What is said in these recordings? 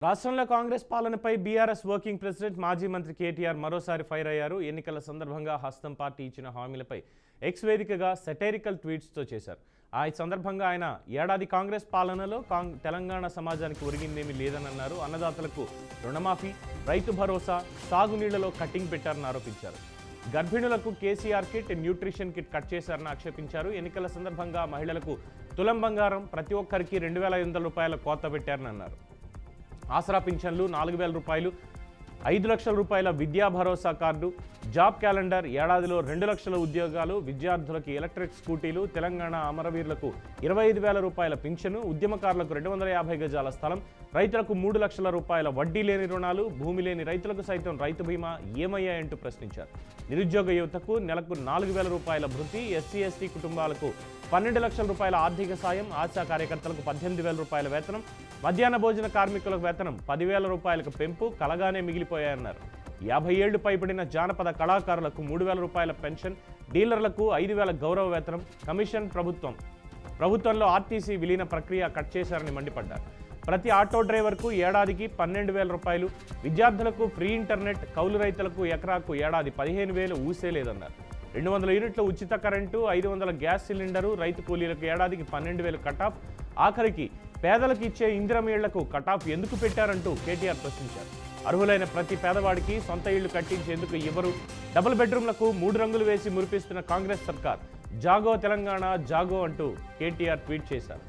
రాష్ట్రంలో కాంగ్రెస్ పాలనపై BRS working president మాజీ మంత్రి కేటీఆర్ మరోసారి ఫైర్ అయ్యారు. ఎన్నికల సందర్భంగా హస్తం పార్టీ ఇచ్చిన హామీలపై ఎక్స్ వేదికగా సెటైరికల్ ట్వీట్స్తో చేశారు. ఆ సందర్భంగా ఆయన ఏడాది కాంగ్రెస్ పాలనలో తెలంగాణ సమాజానికి ఒరిగిందేమీ లేదన్నారు. అన్నదాతలకు రుణమాఫీ, రైతు భరోసా, సాగునీళ్లలో కట్టింగ్ పెట్టారని ఆరోపించారు. గర్భిణులకు KCR kit, nutrition kit cut చేశారని ఆక్షేపించారు. ఎన్నికల సందర్భంగా మహిళలకు తులం బంగారం, ప్రతి ఒక్కరికి 2,500 రూపాయల కోత పెట్టారని అన్నారు. ఆసరా పింఛన్లు 4,000 రూపాయలు, 5 లక్షల రూపాయల విద్యా భరోసా కార్డు, జాబ్ క్యాలెండర్, ఏడాదిలో 2 లక్షల ఉద్యోగాలు, విద్యార్థులకు ఎలక్ట్రిక్ స్కూటీలు, తెలంగాణ అమరవీరులకు 25,000 రూపాయల పింఛను, ఉద్యమకారులకు 250 గజాల స్థలం, రైతులకు 3 లక్షల రూపాయల వడ్డీ లేని రుణాలు, భూమి లేని రైతులకు సైతం రైతు బీమా ఏమయ్యాయంటూ ప్రశ్నించారు. నిరుద్యోగ యువతకు నెలకు 4,000 రూపాయల భృతి, ఎస్సీ ఎస్టీ కుటుంబాలకు 12 లక్షల రూపాయల ఆర్థిక సాయం, ఆశా కార్యకర్తలకు 18,000 రూపాయల వేతనం, మధ్యాహ్న భోజన కార్మికులకు వేతనం 10,000 రూపాయలకు పెంపు కలగానే మిగిలిపోయాయన్నారు. 50 ఏళ్లు పైబడిన జానపద కళాకారులకు 3,000 రూపాయల పెన్షన్, డీలర్లకు 5,000 గౌరవ వేతనం, కమిషన్ ప్రభుత్వంలో ఆర్టీసీ విలీన ప్రక్రియ కట్ చేశారని మండిపడ్డారు. ప్రతి ఆటో డ్రైవర్కు ఏడాదికి 12,000 రూపాయలు, విద్యార్థులకు ఫ్రీ ఇంటర్నెట్, కౌలు రైతులకు ఎకరాకు ఏడాది 15,000 ఊసేలేదన్నారు. 200 యూనిట్ల ఉచిత కరెంటు, 500 గ్యాస్ సిలిండరు, రైతు కూలీలకు ఏడాదికి 12,000 కటాఫ్, ఆఖరికి పేదలకు ఇచ్చే ఇందిరమేళ్లకు కటాఫ్ ఎందుకు పెట్టారంటూ కేటీఆర్ ప్రశ్నించారు. అర్హులైన ప్రతి పేదవాడికి సొంత ఇళ్లు కట్టించేందుకు ఎవరు, డబుల్ బెడ్రూమ్లకు 3 రంగులు వేసి మురిపిస్తున్న కాంగ్రెస్ సర్కార్, జాగో తెలంగాణ జాగో అంటూ కేటీఆర్ ట్వీట్ చేశారు.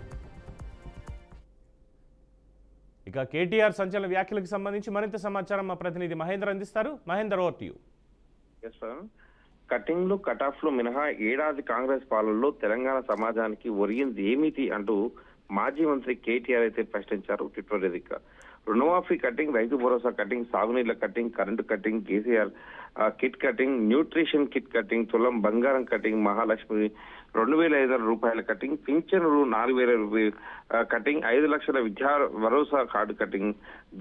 ఇక కేటీఆర్ సంచలన వ్యాఖ్యలకు సంబంధించి మరింత సమాచారం మా ప్రతినిధి మహేందర్ అందిస్తారు. Mahender, over to you. కటింగ్లు కటాఫ్లు మినహా ఏడాది కాంగ్రెస్ పాలనలో తెలంగాణ సమాజానికి ఒరిగింది ఏమిటి అంటూ మాజీ మంత్రి కేటీఆర్ అయితే ప్రశ్నించారు ట్విట్టర్ వేదికగా. రుణమాఫీ కటింగ్, రైతు భరోసా కటింగ్, సాగునీళ్ల cutting, current cutting, KCR kit cutting, nutrition kit cutting, తులం బంగారం కటింగ్, మహాలక్ష్మి 2,500 రూపాయల కటింగ్, పింఛనులు 4,000 కటింగ్, 5 లక్షల విద్యా భరోసా card cutting,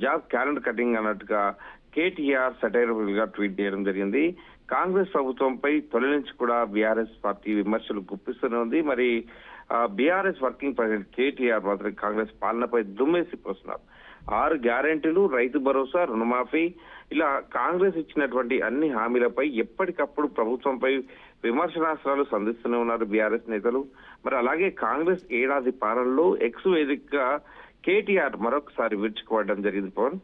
job calendar cutting అన్నట్టుగా కేటీఆర్ సెటైరికల్ గా ట్వీట్ చేయడం జరిగింది. కాంగ్రెస్ ప్రభుత్వంపై తొలి నుంచి కూడా బీఆర్ఎస్ పార్టీ విమర్శలు గుప్పిస్తూనే ఉంది. మరి బీఆర్ఎస్ వర్కింగ్ ప్రెసిడెంట్ కేటీఆర్ మాత్రం కాంగ్రెస్ పాలనపై దుమ్మేసిపోతున్నారు. 6 గ్యారెంటీలు, రైతు భరోసా, రుణమాఫీ, ఇలా కాంగ్రెస్ ఇచ్చినటువంటి అన్ని హామీలపై ఎప్పటికప్పుడు ప్రభుత్వంపై విమర్శనాస్త్రాలు సంధిస్తూనే ఉన్నారు బీఆర్ఎస్ నేతలు. మరి అలాగే కాంగ్రెస్ ఏడాది పాలనలో ఎక్స్ వేదికగా కేటీఆర్ మరొకసారి విరుచుకుపడడం జరిగింది. పవన్,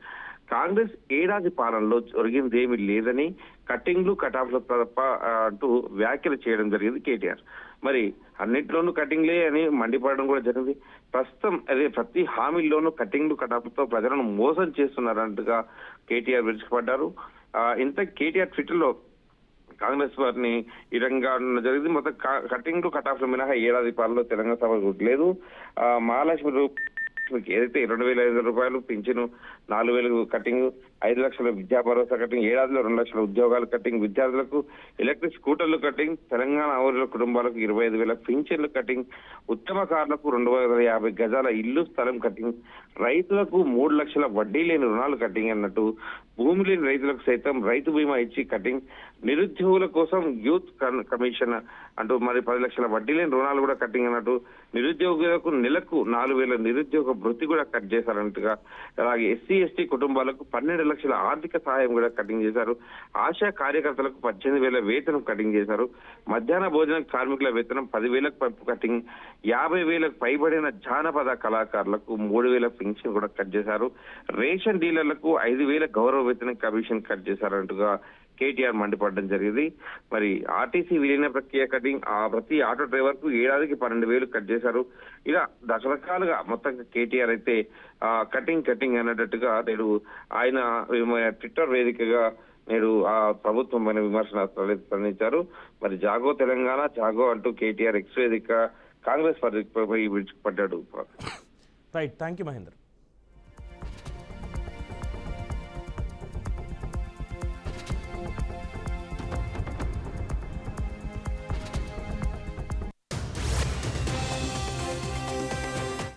కాంగ్రెస్ ఏడాది పాలనలో ఒరిగిందేమీ లేదని, కట్టింగ్లు కటాఫ్ల తప్ప అంటూ వ్యాఖ్యలు చేయడం జరిగింది కేటీఆర్. మరి అన్నింటిలోనూ కటింగ్లే అని మండిపడడం కూడా జరిగింది. ప్రస్తుతం అదే ప్రతి హామీల్లోనూ కటింగ్లు కటాఫ్లతో ప్రజలను మోసం చేస్తున్నారంటగా కేటీఆర్ విరుచుకుపడ్డారు. ఇంత కేటీఆర్ ట్విట్టర్ లో కాంగ్రెస్ వారిని ఈ రంగా జరిగింది. మొత్తం కటింగ్లు కటాఫ్ల మినహా ఏడాది పాలనలో తెలంగాణ సభ లేదు. మహాలక్ష్మి ఏదైతే 2,500 రూపాయలు పింఛను, 4,000 కటింగ్, 5 లక్షల విద్యా భరోసా కటింగ్, ఏడాదిలో 2 లక్షల ఉద్యోగాలు కటింగ్, విద్యార్థులకు ఎలక్ట్రిక్ స్కూటర్లు కటింగ్, తెలంగాణ అమరుల కుటుంబాలకు 25,000 పింఛన్లు కటింగ్, ఉద్యమకారులకు 250 గజాల ఇల్లు స్థలం కటింగ్, రైతులకు 3 లక్షల వడ్డీ లేని రుణాలు కటింగ్ అన్నట్టు, భూమి లేని రైతులకు సైతం రైతు బీమా ఇచ్చి కటింగ్, నిరుద్యోగుల కోసం యూత్ కమిషన్ అంటూ మరి 10 లక్షల వడ్డీ లేని రుణాలు కూడా కటింగ్ అన్నట్టు, నిరుద్యోగులకు నెలకు 4,000 నిరుద్యోగ భృతి కూడా కట్ చేశారన్నట్టుగా, అలాగే ఎస్సీ ఎస్టీ కుటుంబాలకు 12 లక్షల ఆర్థిక సహాయం కూడా కటింగ్ చేశారు. ఆశా కార్యకర్తలకు 18,000 వేతనం కటింగ్ చేశారు. మధ్యాహ్న భోజన కార్మికుల వేతనం 10,000 పెంపు కటింగ్, 50,000 పైబడిన జానపద కళాకారులకు 3,000 పెన్షన్ కూడా కట్ చేశారు. రేషన్ డీలర్లకు 5,000 గౌరవ వేతనం కమిషన్ కట్ చేశారంటుగా కేటీఆర్ మండిపడడం జరిగింది. మరి ఆర్టీసీ విలీన ప్రక్రియ కటింగ్, ప్రతి ఆటో డ్రైవర్ కు ఏడాదికి 12,000 కట్ చేశారు. ఇలా రకరకాలుగా మొత్తంగా కేటీఆర్ అయితే కటింగ్ అన్నట్టుగా నేడు ఆయన ట్విట్టర్ వేదికగా నేడు ఆ ప్రభుత్వం పైన విమర్శనాస్త్రాలు స్పందించారు. మరి జాగో తెలంగాణ జాగో అంటూ కేటీఆర్ ఎక్స్ వేదిక కాంగ్రెస్ పై విడిచిపడ్డాడు. Right, thank you Mahender.